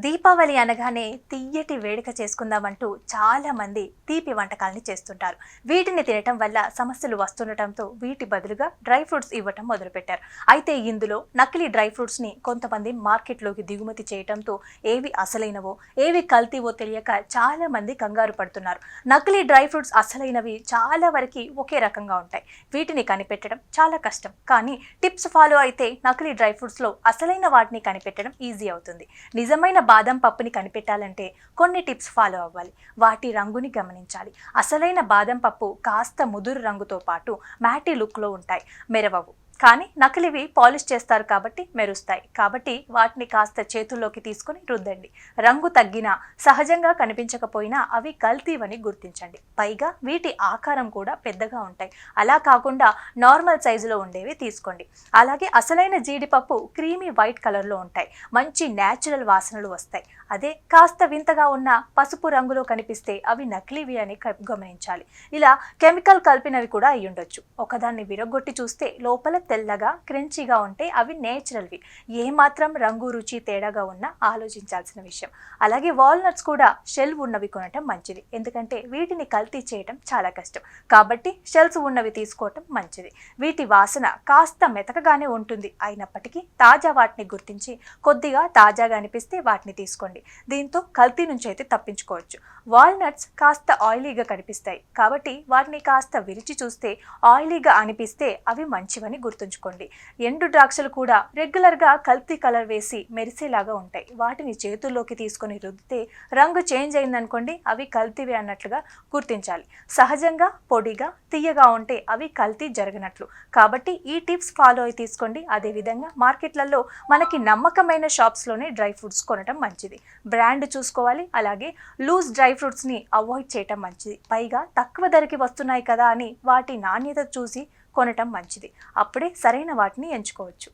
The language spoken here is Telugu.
దీపావళి అనగానే తియ్యటి వేడుక చేసుకుందామంటూ చాలా మంది తీపి వంటకాలని చేస్తుంటారు. వీటిని తినటం వల్ల సమస్యలు వస్తుండటంతో వీటి బదులుగా డ్రై ఫ్రూట్స్ ఇవ్వటం మొదలుపెట్టారు. అయితే ఇందులో నకిలీ డ్రై ఫ్రూట్స్ ని కొంతమంది మార్కెట్లోకి దిగుమతి చేయటంతో ఏవి అసలైనవో ఏవి కల్తీవో తెలియక చాలా మంది కంగారు పడుతున్నారు. నకిలీ డ్రై ఫ్రూట్స్ అసలైనవి చాలా వరకు ఒకే రకంగా ఉంటాయి. వీటిని కనిపెట్టడం చాలా కష్టం. కానీ టిప్స్ ఫాలో అయితే నకిలీ డ్రై ఫ్రూట్స్ లో అసలైన వాటిని కనిపెట్టడం ఈజీ అవుతుంది. నిజమైన బాదం పప్పుని కనిపెట్టాలంటే కొన్ని టిప్స్ ఫాలో అవ్వాలి. వాటి రంగుని గమనించాలి. అసలైన బాదం పప్పు కాస్త ముదురు రంగుతో పాటు మ్యాటీ లుక్లో ఉంటాయి, మెరవవు. కానీ నకిలీవి పాలిష్ చేస్తారు కాబట్టి మెరుస్తాయి. కాబట్టి వాటిని కాస్త చేతుల్లోకి తీసుకొని రుద్దండి. రంగు తగ్గినా సహజంగా కనిపించకపోయినా అవి కల్తీవని గుర్తించండి. పైగా వీటి ఆకారం కూడా పెద్దగా ఉంటాయి. అలా కాకుండా నార్మల్ సైజులో ఉండేవి తీసుకోండి. అలాగే అసలైన జీడిపప్పు క్రీమీ వైట్ కలర్లో ఉంటాయి. మంచి న్యాచురల్ వాసనలు వస్తాయి. అదే కాస్త వింతగా ఉన్న పసుపు రంగులో కనిపిస్తే అవి నకిలీవి అని గమనించాలి. ఇలా కెమికల్ కలిపినవి కూడా అయ్యుండొచ్చు. ఒకదాన్ని విరగొట్టి చూస్తే లోపల తెల్లగా క్రంచీగా ఉంటే అవి నేచురల్వి. ఏమాత్రం రంగు రుచి తేడాగా ఉన్నా ఆలోచించాల్సిన విషయం. అలాగే వాల్నట్స్ కూడా షెల్ ఉన్నవి కొనటం మంచిది. ఎందుకంటే వీటిని కల్తీ చేయటం చాలా కష్టం. కాబట్టి షెల్స్ ఉన్నవి తీసుకోవటం మంచిది. వీటి వాసన కాస్త మెతకగానే ఉంటుంది. అయినప్పటికీ తాజా వాటిని గుర్తించి కొద్దిగా తాజాగా అనిపిస్తే వాటిని తీసుకోండి. దీంతో కల్తీ నుంచి అయితే తప్పించుకోవచ్చు. వాల్నట్స్ కాస్త ఆయిలీగా కనిపిస్తాయి కాబట్టి వాటిని కాస్త విరిచి చూస్తే ఆయిలీగా అనిపిస్తే అవి మంచివని గుర్తుంచుకోండి. ఎండు ద్రాక్షలు కూడా రెగ్యులర్గా కల్తీ కలర్ వేసి మెరిసేలాగా ఉంటాయి. వాటిని చేతుల్లోకి తీసుకొని రుద్దితే రంగు చేంజ్ అయిందనుకోండి, అవి కల్తీవే అన్నట్లుగా గుర్తించాలి. సహజంగా పొడిగా తీయగా ఉంటే అవి కల్తీ జరగనట్లు. కాబట్టి ఈ టిప్స్ ఫాలో అయి తీసుకోండి. అదేవిధంగా మార్కెట్లలో మనకి నమ్మకమైన షాప్స్లోనే డ్రై ఫ్రూట్స్ కొనటం మంచిది. బ్రాండ్ చూసుకోవాలి. అలాగే లూజ్ డ్రై ఫ్రూట్స్ని అవాయిడ్ చేయటం మంచిది. పైగా తక్కువ ధరకి వస్తున్నాయి కదా అని వాటి నాణ్యత చూసి కొనటం మంచిది. అప్పుడే సరైన వాటిని ఎంచుకోవచ్చు.